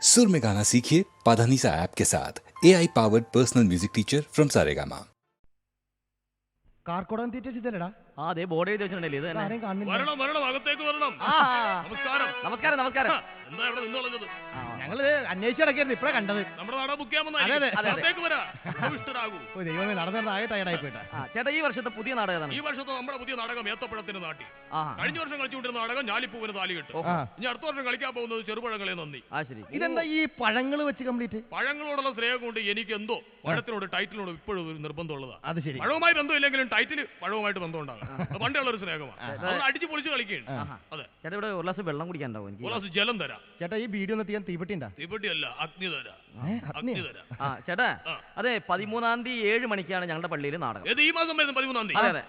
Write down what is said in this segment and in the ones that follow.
सुर में गाना सीखिए पाधानीसा ऐप के साथ AI powered personal music teacher from Saregama. കാർക്കോടൻ തീറ്റ ചെയ്തല്ലടാ. ആ അതെ ബോർഡ് എഴുതി വെച്ചിട്ടുണ്ടല്ലേ ഇത് തന്നെ. ആരെയും കാണുന്നില്ല. വരണം വരണം അകത്തേക്ക് വരണം. ആ നമസ്കാരം. നമസ്കാരം നമസ്കാരം. എന്താ ഇവിടെ നിന്നുള്ളത്? ഞങ്ങള് അന്വേഷിച്ച് നടക്കായിരുന്നു, ഇപ്പഴാ കണ്ടത്. നമ്മുടെ നാടകം ബുക്ക് ചെയ്യാൻ അതെ, അതെ. അകത്തേക്ക് വരാ. ഇഷ്ടരാകൂ. ഓ ദൈവമേ, നടന്നത് ആകെ ടയർഡായി പോയിട്ടാ. ചേട്ടാ ഈ വർഷത്തെ പുതിയ നാടകം ഏതാണ്? ഈ വർഷത്തെ നമ്മുടെ പുതിയ നാടകം ഏത്തപ്പഴത്തിന്റെ നാട്ടി. ആ കഴിഞ്ഞ വർഷം കളിച്ചുകൊണ്ടിരുന്ന നാടകം ഞാലിപ്പൂവിന് താലികെട്ട്. ഓഹോ. ഇനി അടുത്ത വർഷം കളിക്കാൻ പോകുന്നത് ചെറുപഴങ്ങളെ നന്ദി. ആ ശരി. ഇതെന്താ ഈ പഴങ്ങള് വെച്ച് കംപ്ലീറ്റ്? പഴങ്ങളോടുള്ള സ്നേഹം കൊണ്ട് എനിക്ക് എന്തോ പഴത്തിനോട് ടൈറ്റിനോട് ഇപ്പോഴും ഒരു നിർബന്ധമുള്ളതാണ്. അത് ശരി. പഴവുമായി ബന്ധമില്ലെങ്കിലും ടൈറ്റിൽ പഴവുമായിട്ട് ബന്ധമുണ്ടാകും. അത് പണ്ടുള്ള ഒരു സ്നേഹമാണ്. അത് അടിച്ചു പൊളിച്ച് കളിക്കുകയാണ്. അതെ. ചേട്ടാ ഇവിടെ ഒരു ഗ്ലാസ് വെള്ളം കുടിക്കാൻ ഉണ്ടാവും എനിക്ക്. ഒരു ഗ്ലാസ് ജലം തരാം. ചേട്ടാ ഈ വീഡിയോ ഒന്ന് തീയാൻ തീപ്പെട്ടി ഉണ്ടാ? തീപ്പെട്ടിയല്ല, അഗ്നി തരാം. അഗ്നി അഗ്നി തരാം. ആ ചേട്ടാ അതെ 13-ാം തീയതി 7 മണിക്കാണ് ഞങ്ങളുടെ പള്ളിയിൽ നാടകം. ഏത് ഈ മാസം വരുന്ന 13-ാം തീയതി? അതെ അതെ.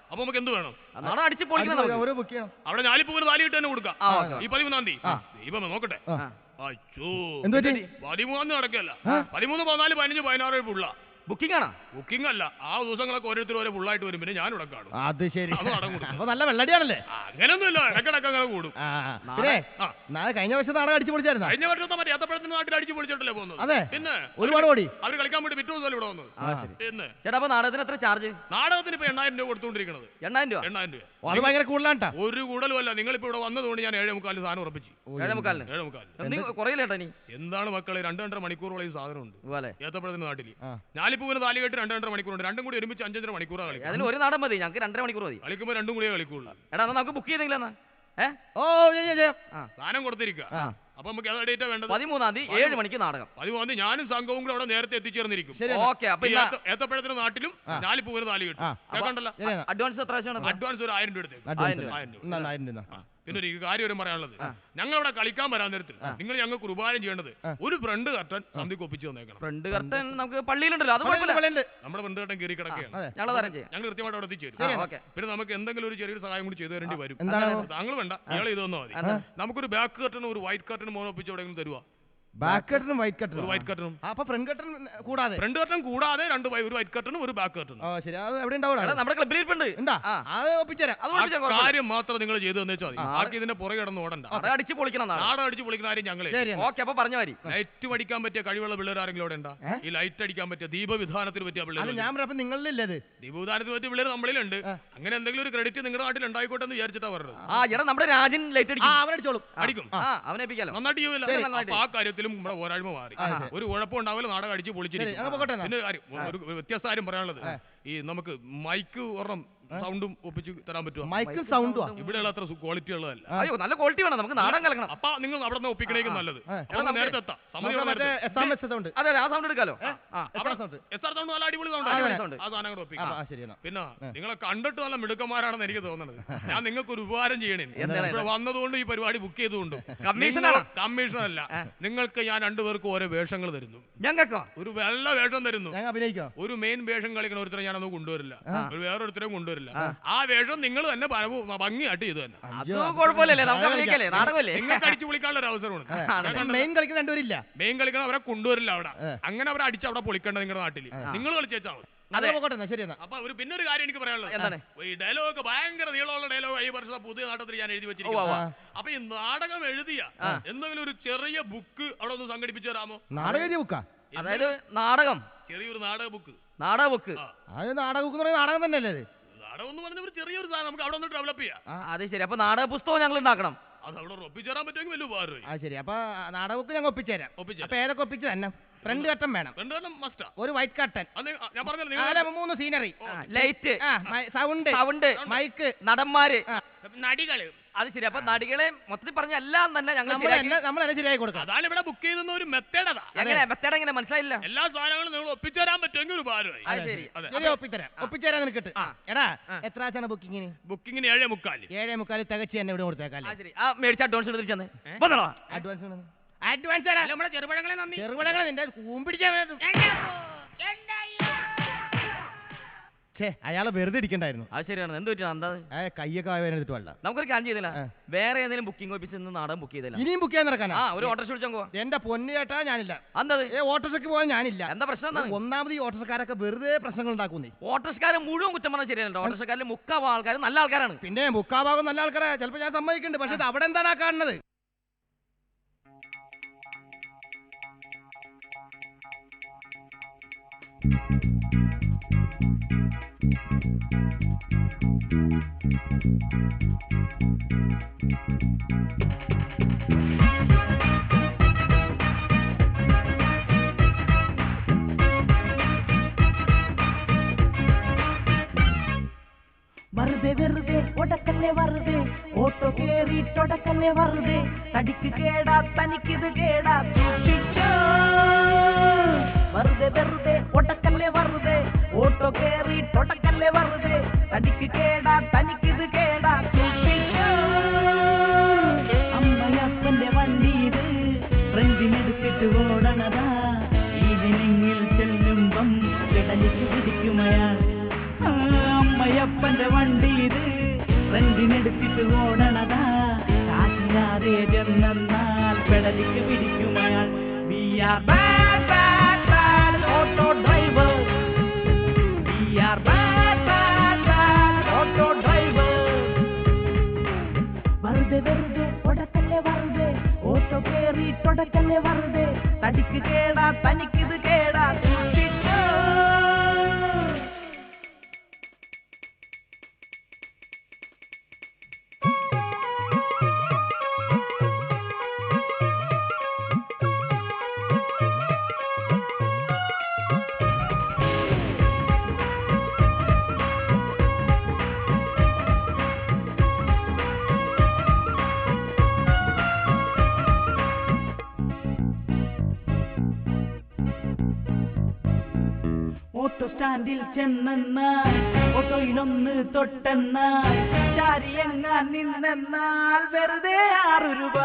അപ്പൊ നമുക്ക് എന്ത് വേണം? നാടകം അടിച്ച് പൊളിക്കണം നമുക്ക്. ഒരു ബുക്ക് ചെയ്യണം. അവിടെ ഞാലിപ്പൂവിന് താലിയിട്ട് തന്നെ കൊടുക്കാം. ആ, ഓക്കേ. ഈ 13-ാം തീയതി ദൈവമേ നോക്കട്ടെ. അയ്യോ, എന്ത് പറ്റി? 13-ാം തീയതി നടക്കല്ല. 13, 14, 15, 16 പുള്ള ബുക്കിംഗ് ആണോ? ബുക്കിംഗ് അല്ല. ആ ദിവസങ്ങളൊക്കെ ഓരോരുത്തർ ഓരോ ഫുള്ളായിട്ട് വരും. പിന്നെ ഞാൻ ഇവിടെ കാണും. അത് ശരി. അത് നടക്കും. അപ്പൊ നല്ല വെള്ളടിയാണല്ലേ? അങ്ങനെയൊന്നുമില്ല, ഇടക്കിടക്ക് അങ്ങനെ കൂടും. പിന്നെ ആ. നാളെ കഴിഞ്ഞ വർഷം നാടകം അടിച്ചു പൊളിച്ചായിരുന്ന? കഴിഞ്ഞ വർഷത്തെ മറ്റേ ഏത്തപ്പഴത്തിന്റെ നാട്ടിൽ അടിച്ചു പൊളിച്ചിട്ടല്ലേ പോകുന്നത്? അതെ. പിന്നെ ഒരുപാട് ഓടി. അവർ കളിക്കാൻ വേണ്ടി പിറ്റേ ദിവസം ഇവിടെ വന്നത്. പിന്നെ ചേട്ടാ അപ്പൊ നാടകത്തിന് എത്ര ചാർജ്? നാടകത്തിന് ഇപ്പൊ 8,000 രൂപ കൊടുത്തുകൊണ്ടിരിക്കുന്നത്. 8,000 രൂപ? 8,000 രൂപ. അത് ഭയങ്കര കൂടുതലാണ്ടാ. ഒരു കൂടുതലും അല്ല. നിങ്ങളിപ്പോ ഇവിടെ വന്നതുകൊണ്ട് ഞാൻ 7:45 സാധനം ഉറപ്പിച്ചു. 7:45? 7:45. കുറയില്ലേട്ടാ നീ? എന്താണ് മക്കളെ, 2-2.5 മണിക്കൂറോളം ഈ സാധനമുണ്ട് ഇതുപോലെ ഏത്തപ്പഴത്തിന്റെ നാട്ടില്. ഞാലിപ്പൂവിന് താലി കെട്ട് 2-2.5 മണിക്കൂറുണ്ട്. രണ്ടും കൂടി ഒരുമിച്ച് 5-5 മണിക്കൂറാണ് കളിക്കുക. അതിൽ ഒരു നാടകം മതി, ഞങ്ങൾക്ക് 2.5 മണിക്കൂർ മതി. കളിക്കുമ്പോൾ രണ്ടും കൂടിയേ കളിക്കുള്ളൂ. എടാ എന്നാ നമുക്ക് ബുക്ക് ചെയ്തെങ്കിലും എന്നാ ഓ സാധനം കൊടുത്തിരിക്കുക. അപ്പൊ നമുക്ക് ഏതാ ഡേറ്റാ വേണ്ടത്? 13-ാം തീയതി 7 മണിക്ക് നാടകം. 13-ാം തീയതി ഞാനും സംഘവും കൂടെ അവിടെ നേരത്തെ എത്തിച്ചേർന്നിരിക്കും. ഓക്കെ. അപ്പൊ ഏത്തപ്പഴത്തിന്റെ നാട്ടിലും ഞാലിപ്പൂവിന് താലി കെട്ടും. കേൾക്കണ്ടല്ലോ. അഡ്വാൻസ് എത്ര ആവശ്യമാണ്? അഡ്വാൻസ് ഒരു 1000 രൂപ എടുത്തേക്ക്. 1000 രൂപ. പിന്നെ ഒരു കാര്യം ഒരു പറയാനുള്ളത്, ഞങ്ങൾ അവിടെ കളിക്കാൻ വരാൻ നേരത്തിൽ നിങ്ങൾ ഞങ്ങൾക്ക് ഒരു ഉപകാരം ചെയ്യേണ്ടത് ഒരു ഫ്രണ്ട് കർട്ടൻ സന്ധിക്ക് ഒപ്പിച്ച് തന്നേക്കണം. ഫ്രണ്ട് കർട്ടൻ നമുക്ക് പള്ളിയിലുണ്ടല്ലോ, അത് കുഴപ്പമില്ല. നമ്മുടെ ഫ്രണ്ട് കർട്ടൻ കയറി കിടക്കുകയാണ്. ഞങ്ങൾ തരം ചെയ്യാം. ഞങ്ങൾ കൃത്യമായിട്ട് അവിടെ എത്തിച്ചേരും. ഓക്കെ. പിന്നെ നമുക്ക് എന്തെങ്കിലും ഒരു ചെറിയൊരു സഹായം കൂടി ചെയ്തു തരേണ്ടി വരും. താങ്കൾ വേണ്ട, ഇയാൾ ഇത് തന്നാൽ മതി. നമുക്കൊരു ബാക്ക് കർട്ടനും ഒരു വൈറ്റ് കർട്ടനും മോനെ ഒപ്പിച്ച് എവിടെയെങ്കിലും തരുവാ? Back കട്ടനും white കട്ടനും? ഒരു വൈറ്റ് കർട്ടനും. അപ്പൊ ഫ്രണ്ട് കട്ടൻ കൂടാതെ? ഫ്രണ്ട് കർട്ടൻ കൂടാതെ ഒരു വൈറ്റ് കർട്ടനും ഒരു ബാക്ക് കർട്ടനും. ശരി. അത് എവിടെ ഉണ്ടാവും? നമ്മുടെ ക്ലബിലിരിപ്പുണ്ട്. അത് ഒപ്പിച്ചേരാം. കാര്യം മാത്രം നിങ്ങൾ ചെയ്തു തന്നേച്ചാൽ മതി. ആർക്ക് ഇതിന്റെ പുറകെ കിടന്ന് ഓടണ്ട. അടിച്ച് പൊളിക്കണം. നാടകം അടിച്ച് പൊളിക്കുന്ന കാര്യം ഞങ്ങളെ. ഓക്കെ. അപ്പൊ പറഞ്ഞ മാതിരി ലൈറ്റ് പഠിക്കാൻ പറ്റിയ കഴിവുള്ള പിള്ളേർ ആരെങ്കിലും അവിടെ ഉണ്ടാ? ഈ ലൈറ്റ് അടിക്കാൻ പറ്റിയ ദീപവിധാനത്തിന് പറ്റിയ പിള്ളേർ? ഞാൻ പറഞ്ഞപ്പോ നിങ്ങളിലല്ലേ ദീപവിധാനത്തിന് പറ്റിയ പിള്ളേർ നമ്മളിലുണ്ട്. അങ്ങനെ എന്തെങ്കിലും ഒരു ക്രെഡിറ്റ് നിങ്ങളുടെ നാട്ടിൽ ഉണ്ടായിക്കോട്ടെ എന്ന് വിചാരിച്ചിട്ടാ പറഞ്ഞത്. എടാ നമ്മുടെ രാജൻ ലൈറ്റ് അടിക്കും. അവനടിച്ചോളും. അടിക്കും. അവനെ ഏൽപ്പിക്കാലോ. നന്നായിട്ട് ചെയ്യുമല്ലോ. ആ കാര്യത്തിലും നമ്മുടെ പോരായ്മ മാറി. ഒരു കുഴപ്പം ഉണ്ടാവില്ല. നാടകം അടിച്ച് പൊളിച്ചിരിക്കും. പിന്നെ ഒരു വ്യത്യസ്ത കാര്യം പറയാനുള്ളത്, ഈ നമുക്ക് മൈക്ക് ഒരെണ്ണം സൗണ്ടും ഒപ്പിച്ച് തരാൻ പറ്റുമോ? മൈക്ക് സൗണ്ടും ഇവിടെയുള്ള അത്ര ക്വാളിറ്റി ഉള്ളതല്ല. അയ്യോ നല്ല ക്വാളിറ്റി വേണം, നമുക്ക് നാടകം കളക്കണം. അപ്പൊ നിങ്ങൾ അവിടെ നിന്ന് ഒപ്പിക്കണേക്കും നല്ലത്. നേരത്തെ എത്താം. അതെ ആ സൗണ്ട് എടുക്കാലോ. സൗണ്ട് നല്ല അടിപൊളി സൗണ്ട്. ആ സാധനം കൂടെ ഒപ്പിക്കാം. പിന്നെ നിങ്ങളെ കണ്ടിട്ട് നല്ല മിടുക്കന്മാരാണെന്ന് എനിക്ക് തോന്നുന്നത്. ഞാൻ നിങ്ങൾക്ക് ഒരു ഉപകാരം ചെയ്യണേ. ഇവിടെ വന്നതുകൊണ്ട് ഈ പരിപാടി ബുക്ക് ചെയ്തുകൊണ്ട് കമ്മീഷനല്ല, നിങ്ങൾക്ക് ഞാൻ രണ്ടുപേർക്കും ഓരോ വേഷങ്ങൾ തരുന്നു. ഞങ്ങൾക്കോ ഒരു വെള്ള വേഷം തരുന്നു. അഭിനയിക്കോ? ഒരു മെയിൻ വേഷം കളിക്കുന്ന ഒരുത്തരെ ഞാനൊന്നും കൊണ്ടുവരില്ല. ഒരു വേറൊരുത്തരെയും കൊണ്ടുവരില്ല. ആ വേഷം നിങ്ങൾ തന്നെ ഭംഗിയായിട്ട് ചെയ്തു തന്നെ. അത് കുഴപ്പമില്ലല്ലേ, നമുക്ക് അഭിനയിക്കല്ലേ, നാടകമല്ലേ. നിങ്ങൾക്ക് അടിച്ചു പൊളിക്കാനുള്ള ഒരു അവസരമാണ്. മെയിൻ കളിക്കുന്ന രണ്ടുപേരില്ല. മെയിൻ കളിക്കണം, അവരെ കൊണ്ടുവരില്ല അവിടെ. അങ്ങനെ അവരെ അടിച്ച് അവിടെ പൊളിക്കേണ്ട നിങ്ങളുടെ നാട്ടിൽ. നിങ്ങൾ കളിച്ചാൽ അപ്പൊ ഒരു പിന്നെ ഒരു കാര്യം എനിക്ക് പറയാനുള്ളത്, ഈ ഡയലോഗ് ഭയങ്കര നീളമുള്ള ഡയലോഗ് ഈ വർഷത്തെ പുതിയ നാട്ടത്തിൽ ഞാൻ എഴുതി വെച്ചിരിക്കുന്നു. അപ്പൊ ഈ നാടകം എഴുതിയ എന്തെങ്കിലും ഒരു ചെറിയ ബുക്ക് അവിടെ ഒന്ന് സംഘടിപ്പിച്ചു തരാമോ? നാടകം ബുക്കാ? അതായത് നാടകം, ചെറിയൊരു നാടക ബുക്ക്. നാടക ബുക്ക്? അത് നാടക ബുക്ക് നാടകം തന്നെയല്ലേ? നാടകം എന്ന് പറഞ്ഞ ഒരു ചെറിയൊരു സാധനം നമുക്ക് അവിടെ ഒന്ന് ഡെവലപ്പ് ചെയ്യാം. അത് ശരി. അപ്പൊ നാടക പുസ്തകം ഞങ്ങൾ ഉണ്ടാക്കണം. അത് അവിടെ ഒപ്പിച്ചേരാൻ പറ്റുമെങ്കിൽ വലിയ ഉപകാരം. ശരി. അപ്പൊ നാടക ബുക്ക് ഞങ്ങൾ ഒപ്പിച്ചേരാം. അപ്പൊ ഏതൊക്കെ ഒപ്പിച്ചു തന്നെ? ഫ്രണ്ട് കട്ടൻ വേണം, ഒരു വൈറ്റ് കട്ടൻ, ഞാൻ പറഞ്ഞ 3 സീനറി, ലൈറ്റ്, സൗണ്ട്, മൈക്ക്, നടന്മാര്, നടികള്. അത് ശരി. അപ്പൊ നടികളെ മൊത്തത്തിൽ പറഞ്ഞ എല്ലാം തന്നെ നമ്മളെല്ലാം ശരിയായി കൊടുക്കാം. അതാണ് ഇവിടെ ബുക്ക് ചെയ്തുന്ന ഒരു മെത്തേഡ്. മെത്തേഡ് എങ്ങനെ മനസ്സിലായില്ല? എല്ലാ സാധനങ്ങളും നിങ്ങൾ ഒപ്പിച്ചേരാൻ പറ്റുമെങ്കിൽ ഒരു ഭാരമായി. ശരി, ഒപ്പിച്ചേരാൻ നിൽക്കട്ടെ. എടാ എത്ര ആച്ചാണ് ബുക്കിങ്ങിന്? ബുക്കിങ്ങിന് 7:45. 7:45 തികച്ച് തന്നെ ഇവിടെ കൊടുത്തേക്കാം. മേടിച്ച അഡ്വാൻസ് എടുത്തിട്ട് അഡ്വാൻസ് നമ്മുടെ ചെറുപഴങ്ങളെ നിന്റെ കൂമ്പിടിച്ച അയാളെ വെറുതെ ഇരിക്കണ്ടായിരുന്നു. അത് ശരിയാണ്. എന്ത് പറ്റിയ കയ്യൊക്കെ ആയിട്ട് വേണ്ട. നമുക്കൊരു കാര്യം ചെയ്തില്ല, വേറെ ഏതെങ്കിലും ബുക്കിംഗ് ഓഫീസിൽ നിന്ന് നാടകം ബുക്ക് ചെയ്തില്ല. ഇനിയും ബുക്ക് ചെയ്യാൻ നടക്കാനാ? ഒരു ഓട്ടോറിക്ഷ വിളിച്ചോ. എന്റെ പൊന്നു ചേട്ടാ ഞാനില്ല. എന്തത്? ഓട്ടോറിക്ഷയ്ക്ക് പോകാൻ ഞാനില്ല. എന്താ പ്രശ്നം? ഒന്നാമത് ഈ ഓട്ടോറിക്ഷക്കാരൊക്കെ വെറുതെ പ്രശ്നങ്ങൾ ഉണ്ടാക്കുന്നേ. ഓട്ടോറിക്ഷക്കാരെ മുഴുവൻ കുറ്റം പറഞ്ഞാൽ ശരിയല്ലോ. ഓട്ടോറിക്ഷക്കാരിൽ 3/4 ആൾക്കാർ നല്ല ആൾക്കാരാണ്. പിന്നെ 3/4 ഭാഗം നല്ല ആൾക്കാരാ ചിലപ്പോൾ ഞാൻ സമ്മതിക്കുന്നുണ്ട്. പക്ഷെ അവിടെ എന്താണ് കാണുന്നത്? വെറുതെ ഒടക്കല്ലേ വെറുതെ ഓട്ടോ കേറിട്ടൊടക്കല്ലേ വെറുതെ തടിക്ക് കേടാ തനിക്കിത് കേടാ സൂക്ഷിച്ചോ. വെറുതെ ഒടക്കല്ലേ വെറുതെ ഓട്ടോ കേറിട്ടൊടക്കല്ലേ വെറുതെ തടിക്ക് കേടാ തനിക്കിത് കേടാ സൂക്ഷിച്ചോ. അമ്മയപ്പന്റെ വണ്ടിയത് ഫ്രണ്ടിനെടുത്തിട്ട് ഓടണതാ ഈവനിങ്ങിൽ ചെല്ലുമ്പം കിടലിക്ക് പിടിക്കുമയാൾ. അമ്മയപ്പന്റെ വണ്ടി ഇത് ഫ്രണ്ടിനെടുത്തിട്ട് ഓടണതാ കാശില്ലാതെ ചെന്നാൽ പെടലിക്ക് പിടിക്കുമയാൾ. We are bad, bad, bad auto driver. We are bad, bad, bad auto driver. വെറുതെ ഒടക്കല്ലേ വെറുതെ ഓട്ടോ കേറിട്ടൊടക്കല്ലേ വെറുതെ തടിക്ക് കേടാ തനിക്കിത് കേടാ സൂക്ഷിച്ചോ. ഓട്ടോ സ്റ്റാൻഡിൽ ചെന്നാൽ ഓട്ടോയിലൊന്ന് തൊട്ടെന്നാൽ ചാരിയെങ്ങാൻ നിന്നെന്നാൽ വെറുതെ 6 രൂപ.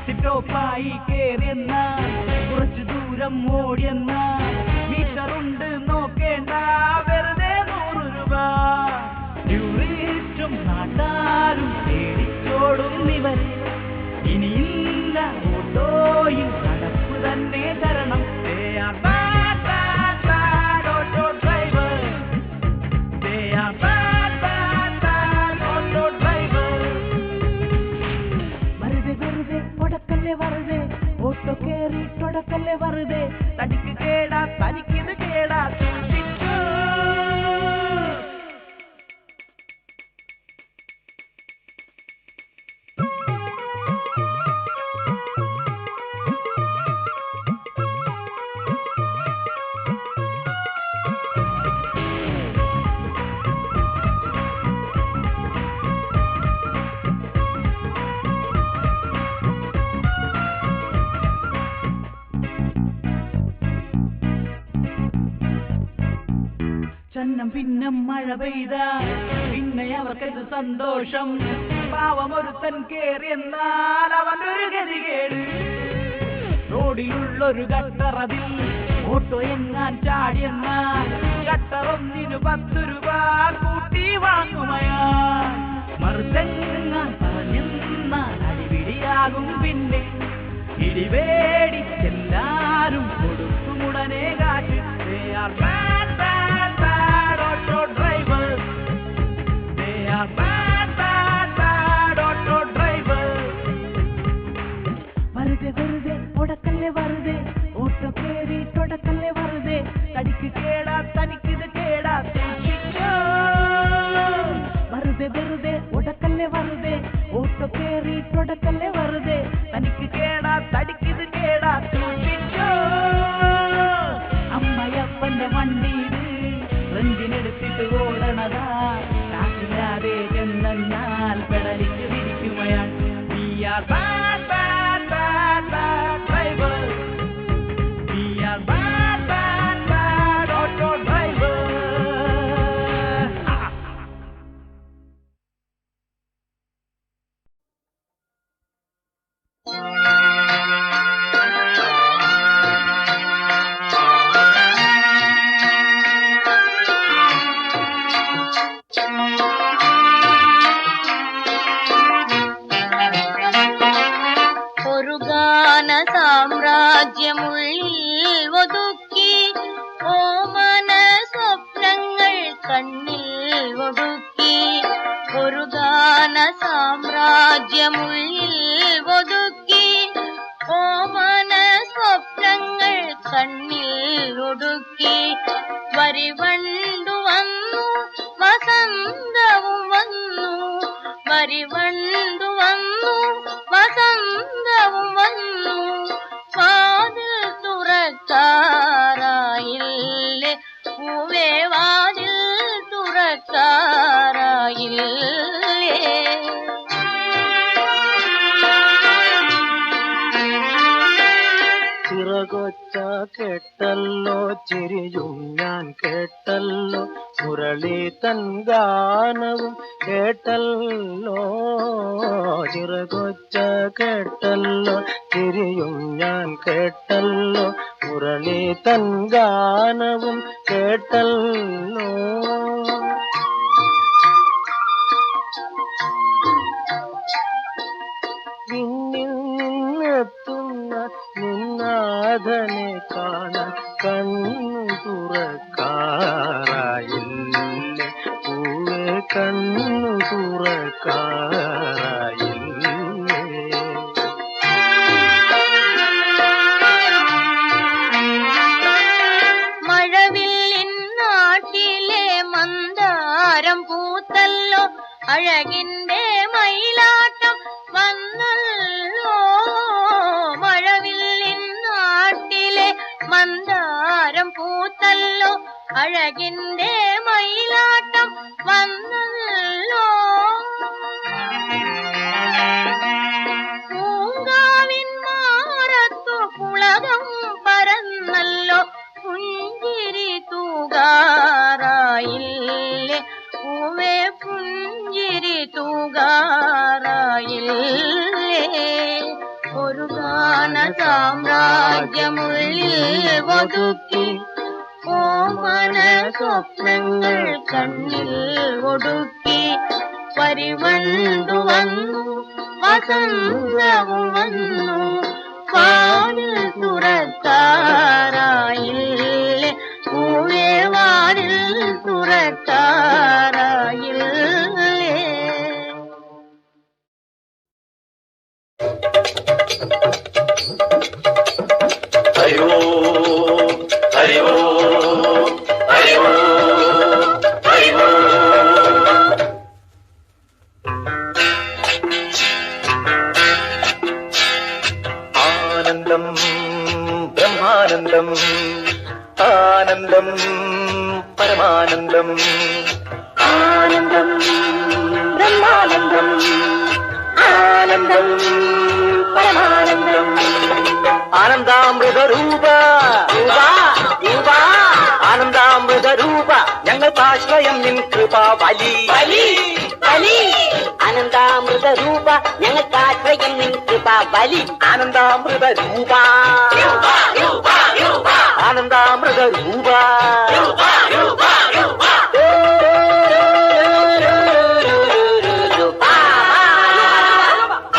സിറ്റോപ്പായി കേറിയെന്നാൽ കുറച്ചു ദൂരം ഓടിയെന്നാൽ മീറ്ററുണ്ട് നോക്കേണ്ട വെറുതെ 100 രൂപ. ടൂറിസ്റ്റും നാട്ടാരും പേടിച്ചോടും ഇവർ ഇനിയില്ല ഓട്ടോയിൽ നടപ്പ് തന്നെ തരണം. വെറുതെ ഓട്ടോ കേറിട്ടൊടക്കല്ലേ വെറുതെ തടിക്ക് കേടാ തനിക്കിത് കേടാ സൂക്ഷിച്ചോ. ചന്നം പിന്നെ മഴ പെയ്ത പിന്നെ അവർക്കത് സന്തോഷം. പാവമൊരുത്തൻ കേറിയെന്നാൽ അവനൊരു ഗതികേട്. റോഡിലുള്ളൊരു ഗട്ടറതിൽ ഓട്ടോ എങ്ങാൻ ചാടിയെന്നാൽ ഗട്ടറൊന്നിന് 10 രൂപ കൂട്ടി വാങ്ങുമയാ. മറുതെങ്ങാൻ പറഞ്ഞെന്നാൽ അടിപിടിയാകും പിന്നെ ഇടിവേടിച്ചെല്ലാരും കൊടുക്കുമുടനെ കാറ്റ്. They are bad, bad, bad auto drivers. They are bad, bad, bad auto drivers. വെറുതെ ഒടക്കല്ലേ വെറുതെ ഓട്ടോ കേറിട്ടൊടക്കല്ലേ വെറുതെ തടിക്ക് കേടാ തനിക്കിത് കേടാ സൂക്ഷിച്ചോ. വെറുതെ ഒടക്കല്ലേ വെറുതെ ഓട്ടോ കേറിട്ടൊടക്കല്ലേ വെറുതെ തനിക്ക് കേടാ തടിക്കിത് കേടാ സൂക്ഷിച്ചോ. അമ്മയപ്പന്റെ വണ്ടിയിൽ ഫ്രണ്ടിനെടുത്തിട്ട് ഓടണതാ കാശില്ലാതെ ചെന്നാൽ പെടലിക്ക് പിടിക്കുമയാൾ. We are bad, bad, bad, bad drivers. We are bad, bad, bad auto drivers. ഒരു ഗാന സാമ്രാജ്യമുള്ളിൽ ഒതുക്കി ഓമന സ്വപ്നങ്ങൾ കണ്ണിൽ ഒതുക്കി. ഒരു ഗാന സാമ്രാജ്യമുള്ളിൽ ഒതുക്കി ഓമന സ്വപ്നങ്ങൾ കണ്ണിൽ ഒടുക്കി വരിവണ്ടു വന്നു വസന്തവും വന്നു വരിവണ്ടു വന്നു വസന്തവും വന്നു വാതിൽ തുറക്കാറായില്ലേ പൂവേ വാതിൽ തുറക്കാറായില്ലേ ചിറകൊച്ച കേട്ടല്ലോ ചിരിയും ഞാൻ കേട്ടല്ലോ മുരളി തൻ ഗാനവും കേട്ടല്ലോ ചിറകൊച്ച കേട്ടല്ലോ ചിരിയും ഞാൻ കേട്ടല്ലോ മുരളി തൻ ഗാനവും കേട്ടല്ലോ പിന്നിൽ നിന്നെത്തുന്ന നിന്നാഥനെ കാണാൻ കണ്ണു തുറക്കാറായില്ലേ പൂവേ കണ്ണു തുറക്കാറായില്ലേ മഴവില്ലിൻ നാട്ടിലെ മന്ദാരം പൂത്തല്ലോ അഴകിന്റെ മയിലാട്ടം വന്നല്ലോ മഴവില്ലിൻ നാട്ടിലെ മന്ദാരം പൂത്തല്ലോ അഴകിന്റെ മയിലാട്ടം വന്നല്ലോ പൂങ്കാവിൻ മാറത്തു പുളകം പരന്നല്ലോ പുഞ്ചിരി തൂകാറായില്ലേ പൂവേ പുഞ്ചിരി തൂകാറായില്ലേ ഒരു ഗാന സാമ്രാജ്യമുള്ളിൽ ഒതുക്കി ഓമന സ്വപ്നങ്ങൾ കണ്ണിൽ ഒടുക്കി പരിവണ്ടു വന്നു വസന്തവും വന്നു വാതിൽ തുറക്കാറായില്ലേ പൂവേ വാതിൽ തുറക്കാറായില്ലേ ഹരിവോ ഹരിവോ ഹരിവോ ഹരിവോ ആനന്ദം ബ്രഹ്മാനന്ദം ആനന്ദം പരമാനന്ദം ആനന്ദം ബ്രഹ്മാനന്ദം ആനന്ദം പരമാനന്ദം ആനന്ദാമൃതരൂപ ആനന്ദാമൃതരൂപ ഞങ്ങൾക്കാശ്രയം നിൻ കൃപാ ബലി ബലി ബലി ആനന്ദാമൃതരൂപ ഞങ്ങൾക്കാശ്രയം നിൻ കൃപാ ബലി ആനന്ദാമൃതരൂപ ആനന്ദാമൃതരൂപ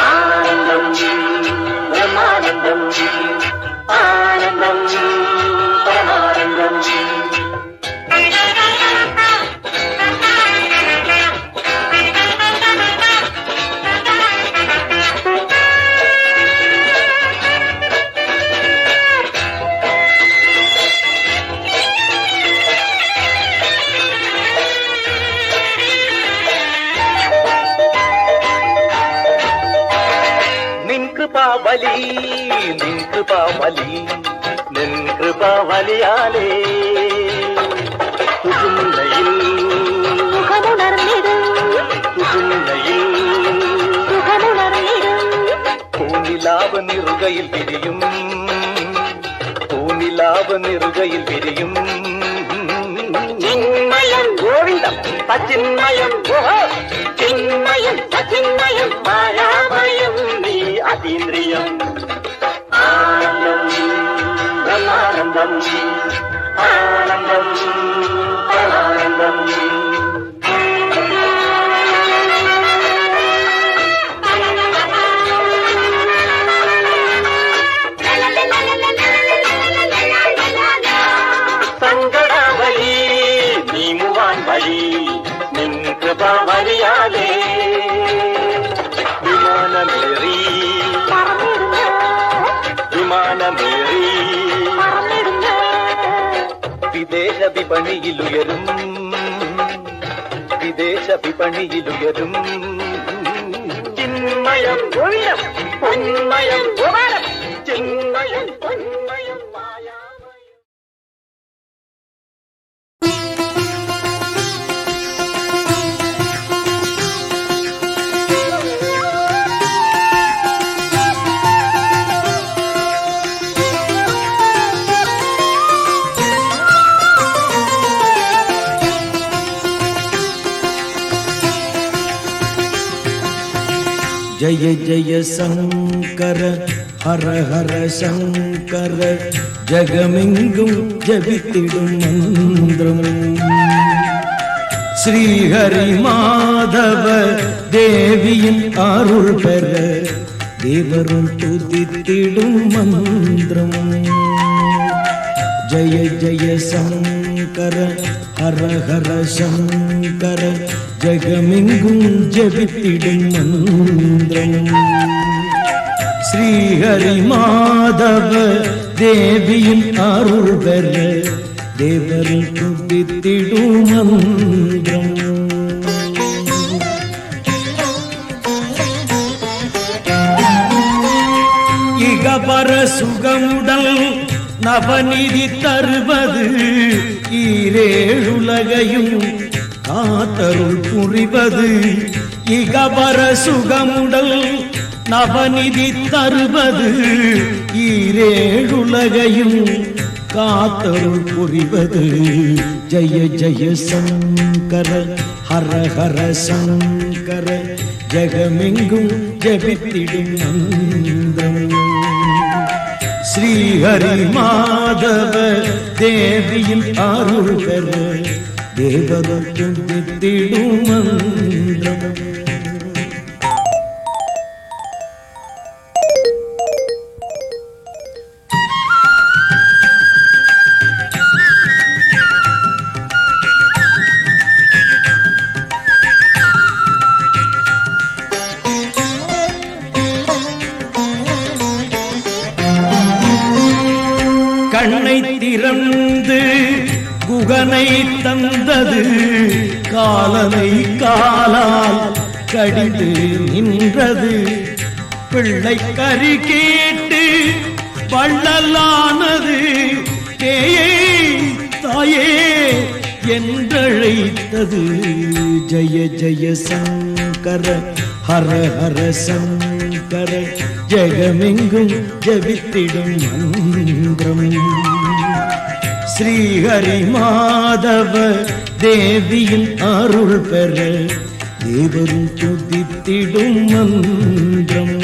ആനന്ദം ബ്രഹ്മാനന്ദം ആനന്ദം പരമാനന്ദം കൃപാവലി നിൻ കൃപാവലി നിൻ കൃപാവലിയാലേ സുജുന്നയിൽ സുജുന്നയിൽ പൂനിലാവ് നിറുകയിൽ വിരിയും പൂനിലാവ് നിറുകയിൽ വിരിയും ചിന്മയം ഗോവിന്ദം സച്ചിന്മയം ചിന്മയം സച്ചിന്മയം മായാമയം നീ അതീന്ദ്രിയം ആനന്ദം ബ്രഹ്മാനന്ദം ആനന്ദം പരമാനന്ദം സങ്കടാവലി നീങ്ങുവാൻ വഴി നിൻ കൃപാവലിയാലേ വിമാനമേറി വിമാനമേറി വിദേശ വിപണിയിലുയരും ചിന്മയം ഉള്ളം പൊന്മയം ഉപരം ചിന്മയം പൊന്മയം മായാമയം. जय जय शंकर हर हर शंकर जगमेंगुम जपितिडुम मंत्रम श्रीहरि माधव देविயின் அருள் பெற தேவரும் துதித்திடும் மந்திரம் जय जय शंकर हर हर शंकर जगमेंगुम जपितिडुम मंत्रम श्रीहरि माधव देविயின் அருள் பெற தேவரும் துதித்திடும் மந்திரம் இகபர சுகமுடல் நவநிதி தருவது ஈரேழுலகையும் காத்தருள் புரிவது இகபர சுகமுடல் நவநிதி தருவது ஈரேழுலகையும் காத்தருள் புரிவது ஜய ஜய சங்கர ஹர ஹர சங்கர ஜகமெங்கும் ஜபித்திடும் மந்திரம் श्रीहरि माधव देविயின் அருள் பெற தேவரும் துதித்திடும் மந்திரம் கண்ணை திறந்து குகனை தந்தது காலனை காலால் கடிந்து நின்றது பிள்ளை கறி கேட்டு வள்ளலானது தேயே தாயே என்றழைத்தது ஜய ஜய சங்கர ஹர ஹர சங்கர ஜகமெங்கும் ஜபித்திடும் மந்திரம் ஸ்ரீஹரி மாதவ தேவியின் அருள் பெற தேவரும் துதித்திடும் மந்திரம்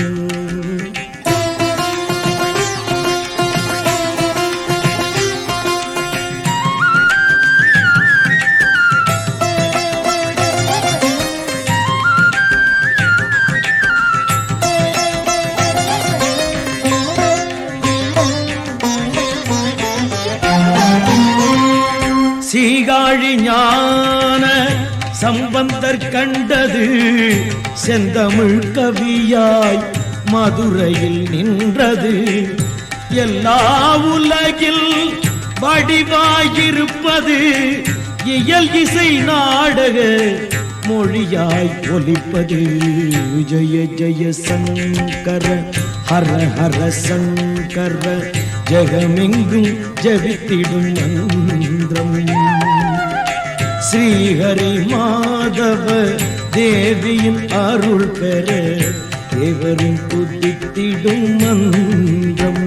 சீகாழி ஞான சம்பந்தர் கண்டது செந்தமிழ் கவியாய் மதுரையில் நின்றது எல்லா உலகில் வடிவாயிருப்பது இயல் இசை நாடக மொழியாய் ஒலிப்பது ஜய ஜய சங்கர ஹர ஹர சங்கர ஜகமெங்கும் ஜபித்திடும் மந்திரம் ஸ்ரீஹரி மாதவ தேவியின் அருள் பெற தேவரும் துதித்திடும் மந்திரம்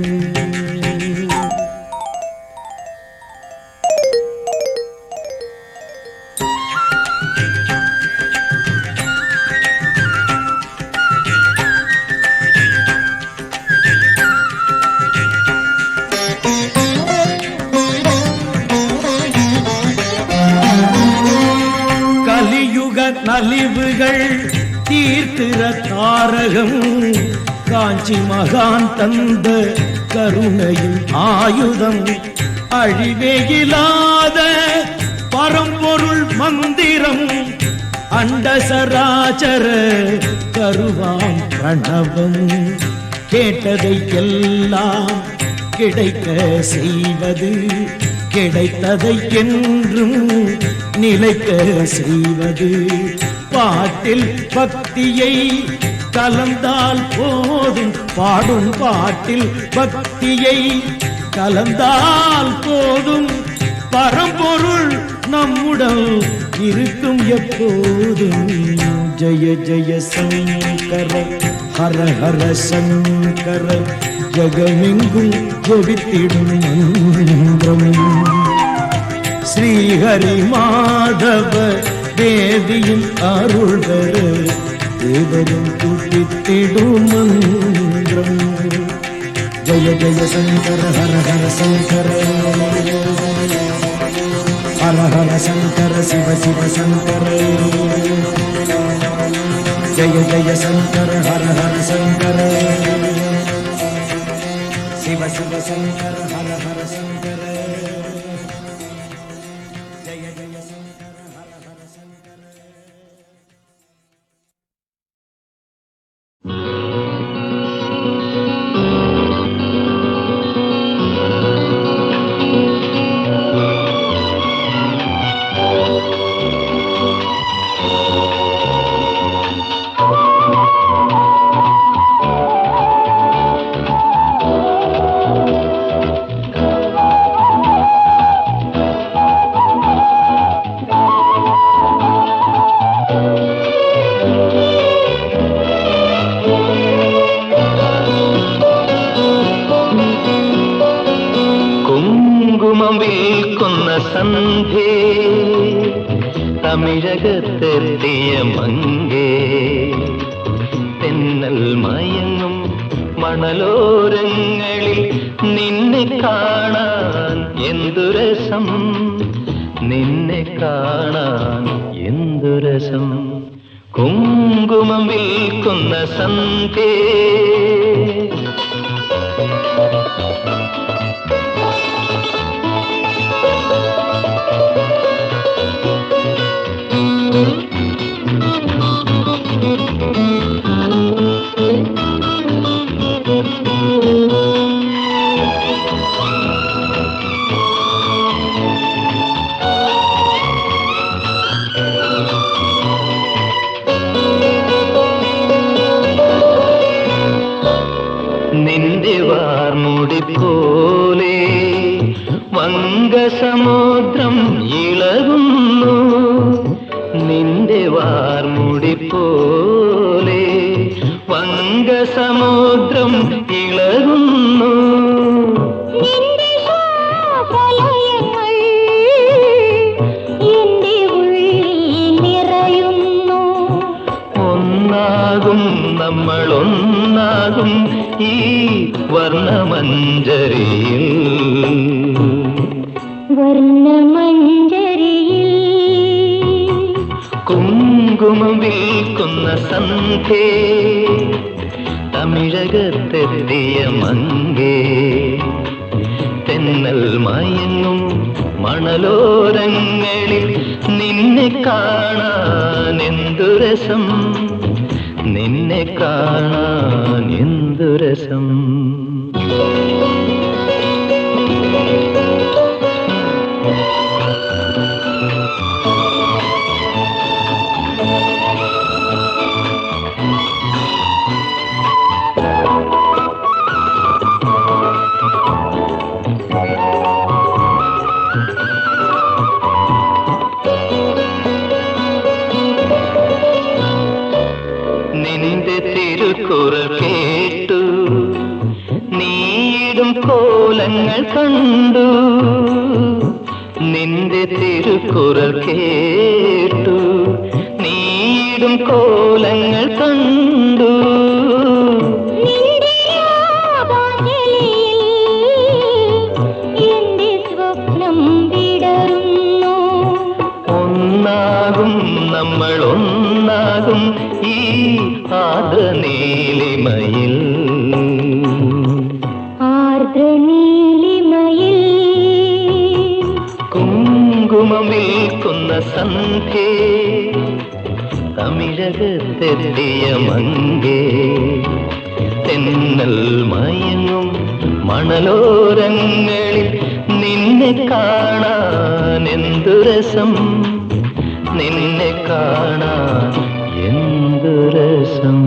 நலிவுகள் தீர்க்கிற தாரகம் காஞ்சி மகான் தந்த கருணையின் ஆயுதம் அழிவே இல்லாத பரம்பொருள் மந்திரம் அண்டசராச்சர கருவாம் பிரணவம் கேட்டதை எல்லாம் கிடைக்க செய்வது கிடைத்ததை என்றும் நிலைக்க செய்வது. பாட்டில் பக்தியை கலந்தால் போதும், பாடும் பாட்டில் பக்தியை கலந்தால் போதும், பரம்பொருள் நம்முடன் இருக்கும் எப்போதும். ஜய ஜய சங்கர ஹர ஹர சங்கர, ஜகமெங்கும் ஜெபித்திடும் மந்திரம். ஸ்ரீஹரி மாதவ தேவியின் அருள் பெற தேவரும் துதித்திடும் மந்திரம். ஜய ஜய சங்கர ஹர ஹர சங்கர, ஹர ஹர சங்கர சிவ சிவ சங்கர. ஜய ஜய சங்கர ஹர ஹர சங்கர, சிவ சிவ சங்கர ஹர ஹர சங்கர. ஜய ஜய சங்கர ஹர ஹர சங்கர. സന്ധ്യേ തമിഴകത്തെത്തിയ മങ്കേ, തെന്നൽ മയങ്ങും മണലോരങ്ങളിൽ നിന്നെ കാണാൻ എന്തു രസം, നിന്നെ കാണാൻ എന്തു രസം. കുങ്കുമം വിൽക്കുന്ന സന്ധ്യേ, നിന്റെ വാർമുടി പോലെ വംഗസമുദ്രം ഇളകുന്നു, നിന്റെ വാർമുടി പോലെ വംഗസമുദ്രം ഇളകുന്നു. ഒന്നാകും നമ്മളൊന്നാകും ഈ വർണ്ണമഞ്ജരിയിൽ, കുങ്കുമം വിൽക്കുന്ന സന്ധ്യേ, തമിഴകത്തെത്തിയ മങ്കേ, തെന്നൽ മയങ്ങും മണലോരങ്ങളിൽ നിന്നെ കാണാൻ എന്തു രസം, നിന്നെ കാണാൻ എന്തു രസം. നിന്റെ തിരുക്കുറൽ കേട്ടു, നീയിടും കോലങ്ങൾ കണ്ടു, നിന്റെ തിരുക്കുറൽ കേട്ടു, നീയിടും കോലങ്ങൾ കണ്ടു. ഒന്നാകും നമ്മളൊന്നാകും ഈ ആർദ്രനീലിമയിൽ, കുങ്കുമം വിൽക്കുന്ന സന്ധ്യേ, തമിഴകത്തെത്തിയ മങ്കേ, തെന്നൽ മയങ്ങും മണലോരങ്ങളിൽ നിന്നെ നിന്നെ കാണാൻ എന്തു രസം, നിന്നെ കാണാൻ എന്തു രസം.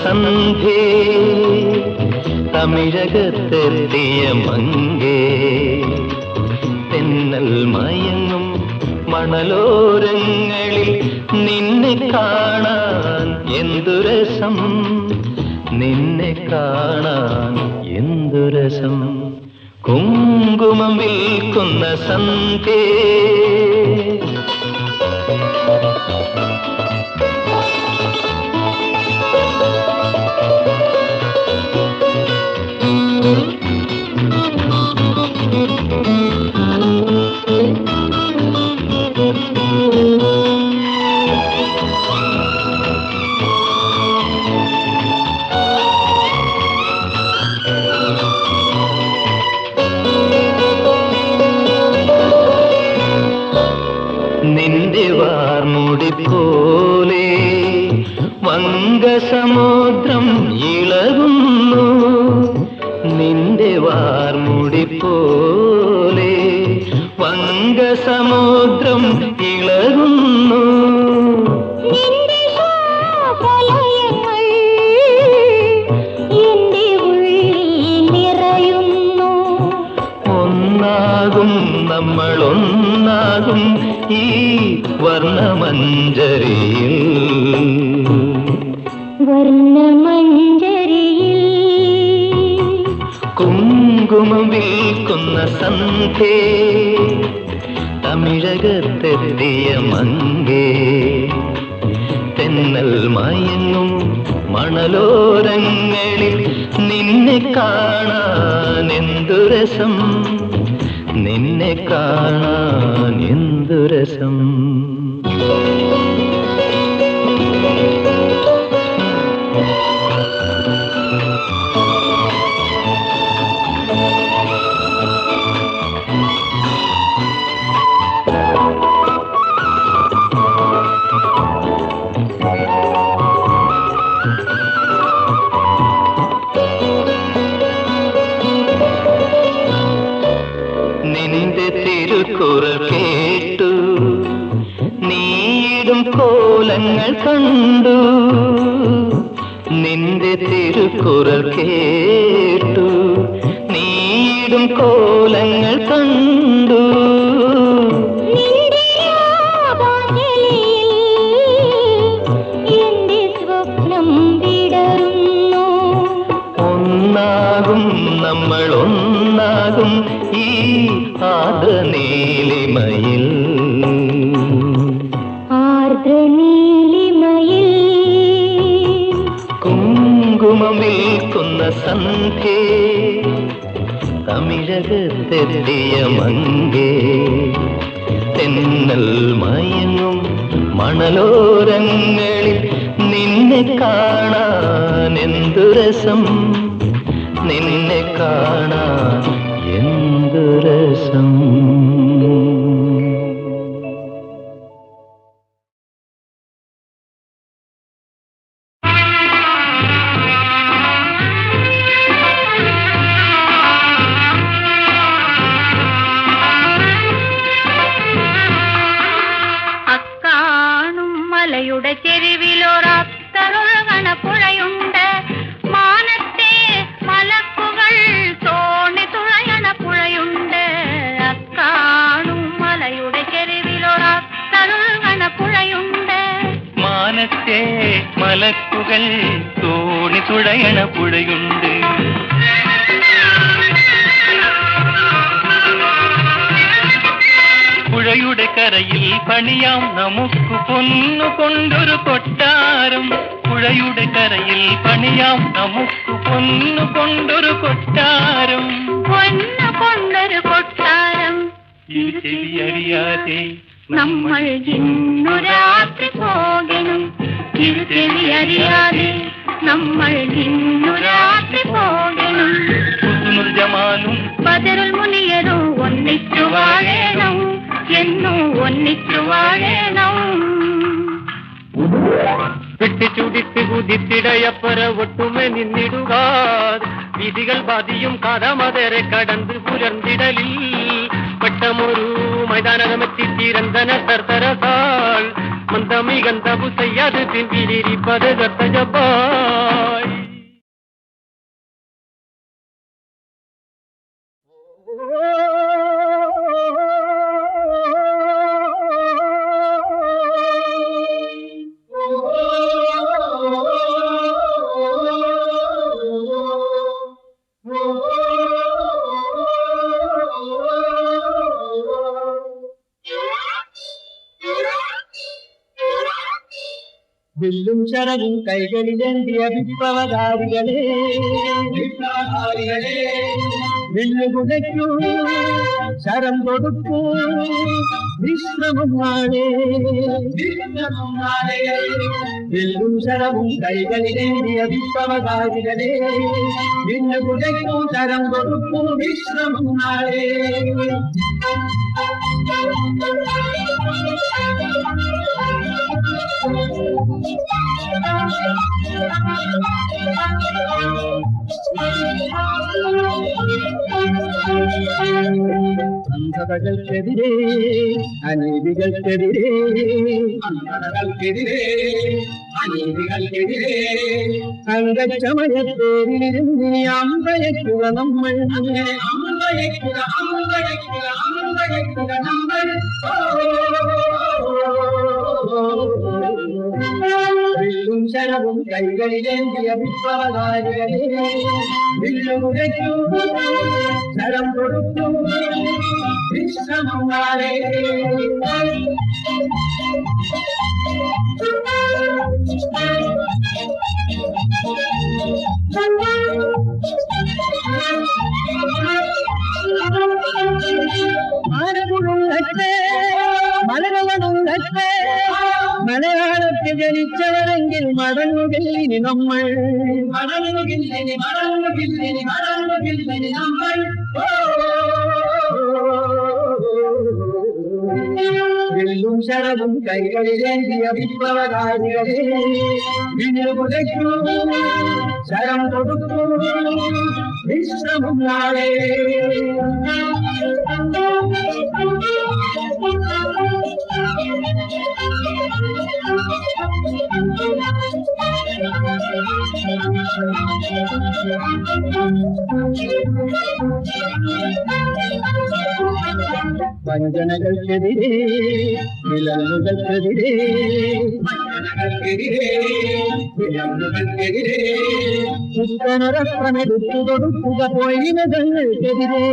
സന്ധ്യേ തമിഴകത്തെത്തിയ മങ്കേ, തെന്നൽ മയങ്ങും മണലോരങ്ങളിൽ നിന്നെ കാണാൻ എന്തു രസം, നിന്നെ കാണാൻ എന്തു രസം. കുങ്കുമം വിൽക്കുന്ന സന്ധ്യേ നിന്റെ വാർമുടി പോലെ വംഗസമുദ്രം ഇളകുന്നു, നിന്റെ വാർമുടി പോലെ വംഗസമുദ്രം ഇളകുന്നു. ഒന്നാകും നമ്മളൊന്നാകും ഈ വർണ്ണമഞ്ജരിയിൽ, കുങ്കുമം വിൽക്കുന്ന സന്ധ്യേ തമിഴകത്തെത്തിയ മങ്കേ, തെന്നൽ മയങ്ങും മണലോരങ്ങളിൽ നിന്നെ കാണാൻ എന്തു രസം, നിന്നെ കാണാൻ എന്തു രസം. നിന്റെ തിരുക്കുറൽ കേട്ടു, നീയിടും കോലങ്ങൾ കണ്ടു, നിന്റെ തിരുക്കുറൽ കേട്ടു, നീയിടും കോലങ്ങൾ കണ്ടു. ഒന്നാകും നമ്മളൊന്നാകും ഈ ആർദ്രനീലിമയിൽ, കുങ്കുമം വിൽക്കുന്ന സന്ധ്യേ തമിഴകത്തെത്തിയ മങ്കേ, തെന്നൽ മയങ്ങും മണലോരങ്ങളിൽ നിന്നെ കാണാൻ എന്തു രസം, നിന്നെ കാണാൻ എന്തു രസം. അക്കാണും മലയുടെ ചെരുവിലൊരത്തറുകണ പുഴയുണ്ട്, മാനത്തെ മലക്കുകൾ തോണി തുഴയണ പുഴയുണ്ട്. അക്കാണും മലയുടെ ചെരുവിലൊരത്തറുകണ പുഴയുണ്ട്, മാനത്തെ മലക്കുകൾ തോണി തുഴയണ പുഴയുണ്ട്. പണിയാം നമുക്ക് പൊന്നു കൊണ്ടൊരു കൊട്ടാരം. പുഴയുടെ കരയിൽ പണിയാം നമുക്ക് പൊന്നു കൊണ്ടൊരു കൊട്ടാരം. പൊന്നു കൊണ്ടൊരു കൊട്ടാരം ചെവി അറിയാതെ നമ്മൾ ഇന്നു രാത്രി പോകണം. ചെവി അറിയാതെ നമ്മൾ ഇന്നു രാത്രി പോകണം. കുസുനുൽ ജമാലും ബദറുൽ മുനിയരും ഒന്നിച്ചു വാഴണം. എന്നു ഒന്നിച്ചു വാഴണം. വെട്ടിച്ചുടിച്ച് കുതിത്തിടയപ്പറ ഒട്ടുമെ നിന്നിടുക. വിധികൾ ബാധിയും കഥമതരെ കടന്ന് പുലർന്നിടലിൽ പെട്ടമൊരു മൈതാനകമെത്തി തിരന്തന തർത്തരസാൾ മന്ദമി ഗന്ധപു സയ്യാദ് തിന്തിരിപ്പത് ദത്തജപ്പായി. വില്ലും ശരവും കൈകളിലെന്തിയ വിപ്ലവകാരികളെ, വില്ലുകുടയ്ക്കൂ ശരം കൊടുക്കൂ വിശ്രമം നാളെ. വില്ലും ശരവും കൈകളിലെന്തിയ വിപ്ലവകാരികളെ, വില്ലുകുടയ്ക്കൂ ശരം കൊടുക്കൂ വിശ്രമം നാളെ. അന്ധതകൾക്കെതിരെ അനീതികൾക്കെതിരെ, അംഗച്ചമയത്തേരിലിരുന്ന് അമ്പയക്കുക നമ്മൾ. വില്ലും ശരവും കൈകളിലേന്തിയ വിപ്ലവകാരികളെ, വില്ലുകുടയ്ക്കൂ ശരം കൊടുക്കൂ വിശ്രമം നാളെ. മരകുളുള്ളട്ടെ മലകളുള്ളട്ടെ, മലയാളത്തിൽ ജനിച്ചവരെങ്കിൽ മടങ്ങുകില്ലിനി നമ്മൾ. മടങ്ങുകില്ലിനി മടങ്ങുകില്ലിനി മടങ്ങുകില്ലിനി നമ്മൾ. വില്ലും ശരവും കൈകളിലേന്തിയ വിപ്ലവകാരികളെ, വില്ലുകുടയ്ക്കൂ ശരം കൊടുക്കൂ വിശ്രമം നാളെ. വഞ്ചനകൾക്കെതിരെ വിലങ്ങുകൾക്കെതിരെ, പുത്തനൊരസ്ത്രമെടുത്തു കൊടുക്കുക പൊയ്മുഖങ്ങൾക്കെതിരെ.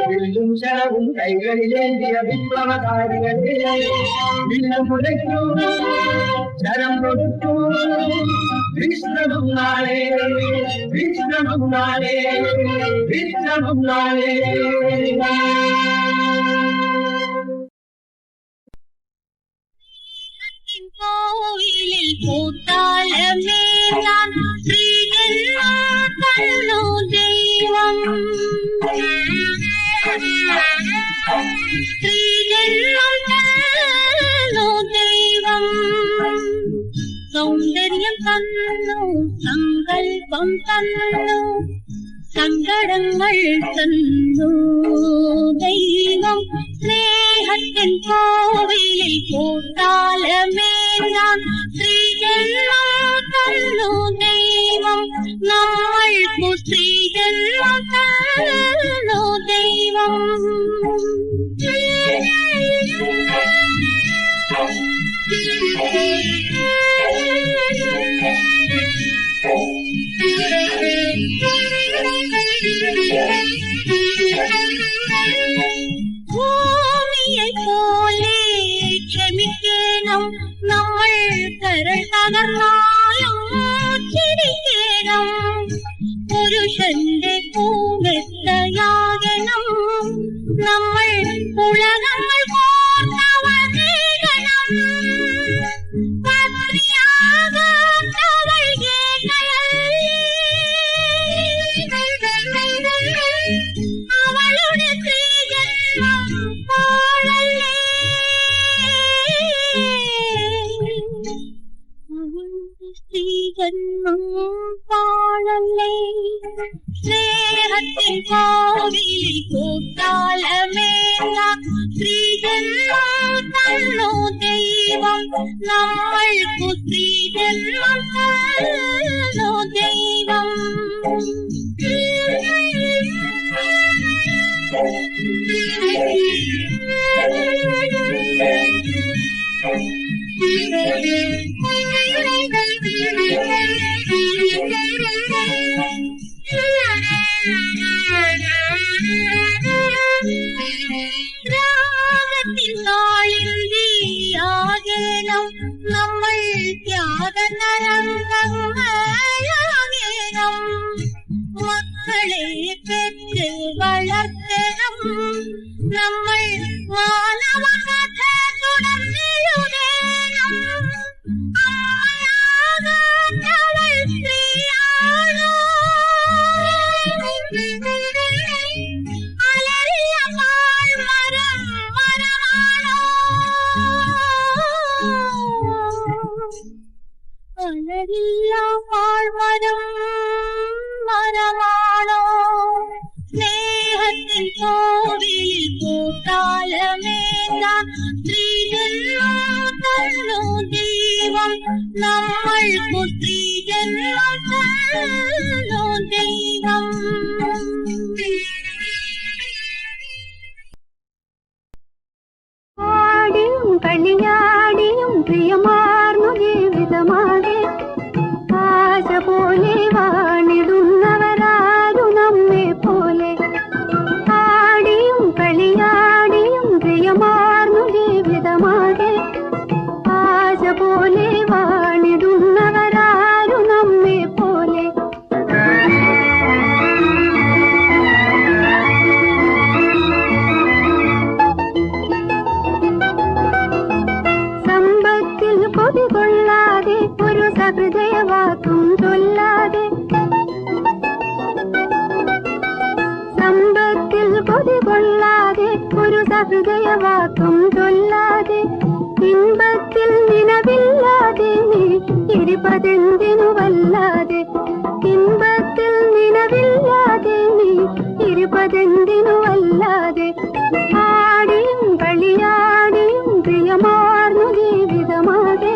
വില്ലും ശരവും കൈകളിലേന്തിയ വിപ്ലവകാരികളെ, വില്ലുകുടയ്ക്കൂ ശരം കൊടുക്കൂ വിശ്രമം നാളെ. വിശ്രമം നാളെ. വിശ്രമം നാളെ. കോവിലിൽ പൂത്താലമേലാൻ ശ്രീജന്മം തന്നു ദൈവം. ശ്രീജന്മം തന്നു ദൈവം. സൗന്ദര്യം തന്നു സങ്കൽപ്പം തന്നു സങ്കടങ്ങൾ തന്നു ദൈവം. സ്നേഹത്തിൻ കോവിലിൽ പൂത്താലമേലാൻ ശ്രീജന്മം തന്നു ദൈവം. നമ്മൾക്കു ശ്രീജന്മം തന്നു ദൈവം. നമ്മൾ കരൾ തകർന്നാലും ചിരിക്കണം. പുരുഷന്റെ പൂമെത്തയാകണം. നമ്മൾ ഉലകങ്ങൾ കോർത്തവൾ നീകണം. പത്രിയാകാത്തവൾ അവളുടെ സ്ത്രീജന്മം പാഴല്ലേ. അവളുടെ സ്ത്രീജന്മം പാഴല്ലേ. സ്നേഹത്തിൻ കോവിലിൽ കൂത്താലമേങ്ങ സ്ത്രീജന്മം തന്നു ദൈവം. നമ്മൾക്കു സ്ത്രീജന്മം തന്നു ദൈവം. രാഗത്തിൻ താളിന്തിയാകണം. നമ്മൾ ത്യാഗതരംഗങ്ങളാകണം. മക്കളെ പെറ്റ് വളർത്തണം. നമ്മൾ മാനവകഥ തുടർന്നെഴുതണം. അമ്മയാകാത്തവൾ സ്ത്രീയാണോ? അലറിയ പാഴ്മരം മരമാണോ? അലറിയ പാഴ്മരം മരമാണോ? സ്നേഹത്തിൻ കോവിലിൽ കൂത്താലമേന്ത സ്ത്രീജന്മം തന്നു ദൈവം. നമ്മൾക്കു സ്ത്രീജന്മം തന്നു ദൈവം. ആടിയും കളിയാടിയും പ്രിയമാർന്നു ജീവിതമാകെ ആശ പോലെ വാണിടുന്നവരാരു നമ്മെ പോലെ. ആടിയും കളിയാടിയും പ്രിയമാർന്നു ജീവിതമാകെ ആശ പോലെ വാണിടുന്നവരാരു നമ്മെ പോലെ. സമ്പത്തിൽ കൊതികൊള്ളാതെ ഒരു സഹൃദയവാക്കും ചൊല്ലാതെ. സമ്പത്തിൽ കൊതികൊള്ളാതെ ഒരു സഹൃദയവാക്കും ചൊല്ലാതെ. ഇൻപത്തിൽ നിലവില്ലാതെ നീ ഇരുപതെന്തിനു വല്ലാതെ. ഇൻപത്തിൽ നിലവില്ലാതെ നീ ഇരുപതെന്തിനു വല്ലാതെ. ആടിയും കളിയാടിയും പ്രിയമാർന്നു ജീവിതമാകെ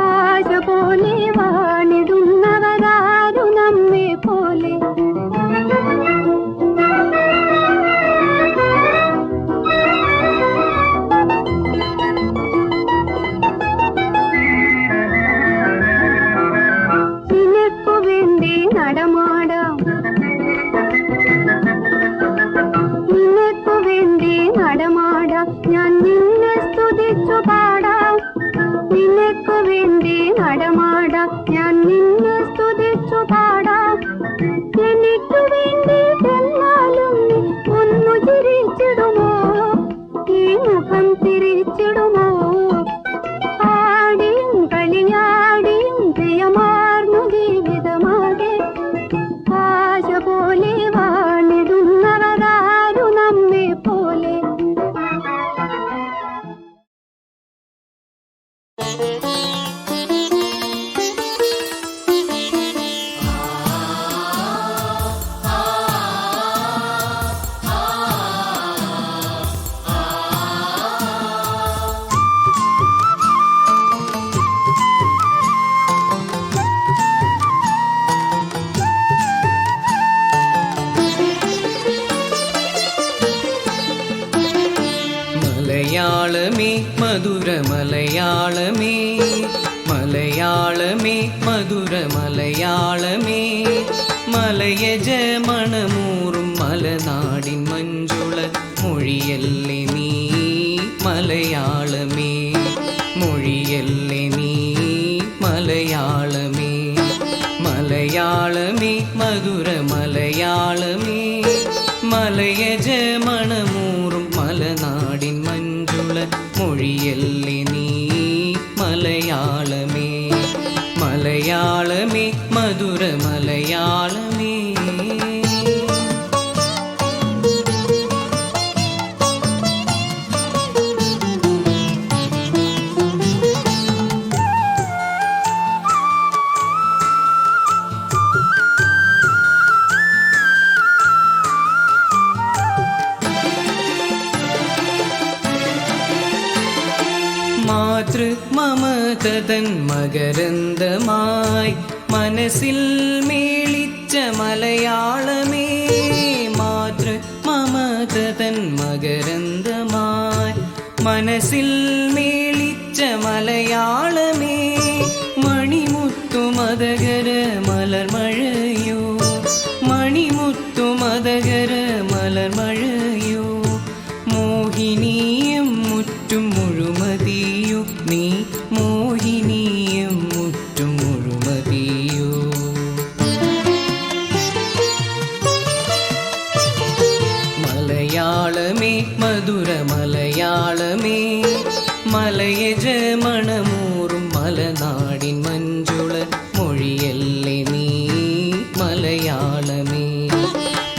ആശ പോലെ വാണിടുന്നവരാരു നമ്മെ പോലെ. നിനക്കു വേണ്ടി നടമാടാം. നിനക്കു വേണ്ടി നടമാടാം. ഞാൻ നിന്നെ സ്തുതിച്ചു പാടാം. നിനക്കു വേണ്ടി നടമാടാം. ഞാൻ നിന്നെ സ്തുതിച്ചു പാടാം. എനിക്കു വേണ്ടി എന്നാലും ഒന്നു ചിരിച്ചിടുമോ? ഈ മുഖം തിരിച്ചിടുമോ? ആടിയും കളിയാടിയും പ്രിയമാർന്നു ജീവിതമാകെ ആശ പോലെ വാണിടുന്നവരാരു നമ്മെ പോലെ. മലയാളമേ മധുര മലയാളമേ, മലയാളമേ മധുര മലയാളമേ, മലയജ മണമൂറും മലനാടിൻ മഞ്ജുള മൊഴിയല്ലേ നീ മലയാളമേ, മൊഴിയല്ലേ മൊഴിയല്ലേ നീ മലയാളമേ മലയാളമേ മധുര മലയാളമേ മലയജ മണമൂറും മലനാടിൻ മഞ്ജുള മൊഴിയല്ലേ നീ മലയാളമേ മലയാളമേ മധുര മലയാളമേ മാതൃ മമതൻ മകരന്ദമായി മനസ്സിൽ മേളിച്ച മലയാളമേ മാതൃ മമതൻ മകരന്ദമായി മനസ്സിൽ മേളിച്ച മലയാളമേ മണിമുത്തുമതകര മലർമഴയോ മണിമുത്തുമതകര മലർമഴയോ മോഹിനിയും മുറ്റും മുഴുമതിയോ നീ മോഹിനിയും മുറ്റും മുഴുമതിയോ മലയാളമേ മധുര മലയാളമേ മലയജ മണമൂറും മലനാടിൻ മഞ്ജുള മൊഴിയല്ലേ നീ മലയാളമേ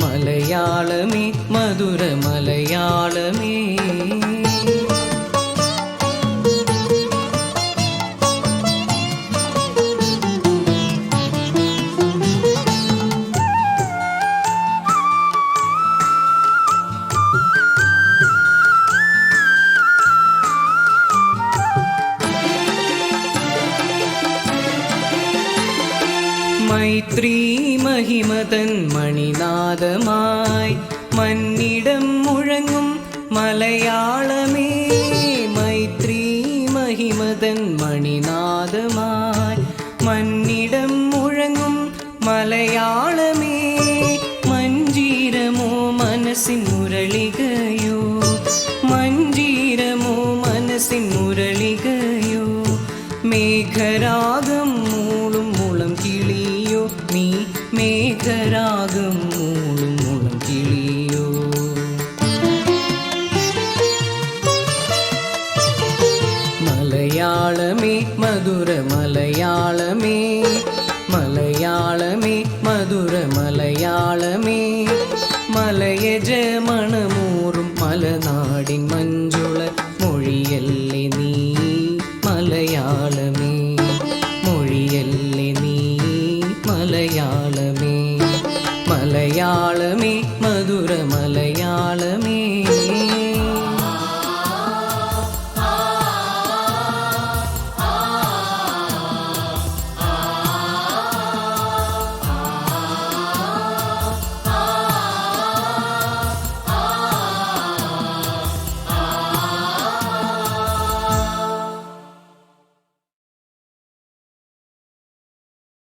മലയാളമേ മധുര മലയാളമേ മൈത്രീ മഹിമതൻ മണിനാദമായി മന്നിടം മുഴങ്ങും മലയാളമേ മൈത്രീ മഹിമതൻ മണിനാദമായി മന്നിടം മുഴങ്ങും മലയാളമേ മഞ്ജീരമോ മനസ്സിൻ മുരളികയോ മഞ്ജീരമോ മനസ്സിൻ മുരളികയോ മേഘരാഗം മൂളും മുളം കിളിയോ നീ മേഘരാഗം മൂളും മുളം കിളിയോ മലയാളമേ മധുര മലയാളമേ മലയാളമേ മധുര മലയാളമേ മലയജ മണമൂറും മലനാടിൻ മഞ്ജുള മൊഴിയല്ലേ നീ മലയാളമേ മൊഴിയല്ലേ നീ മലയാളമേ മലയാളമേ മധുര മലയാളമേ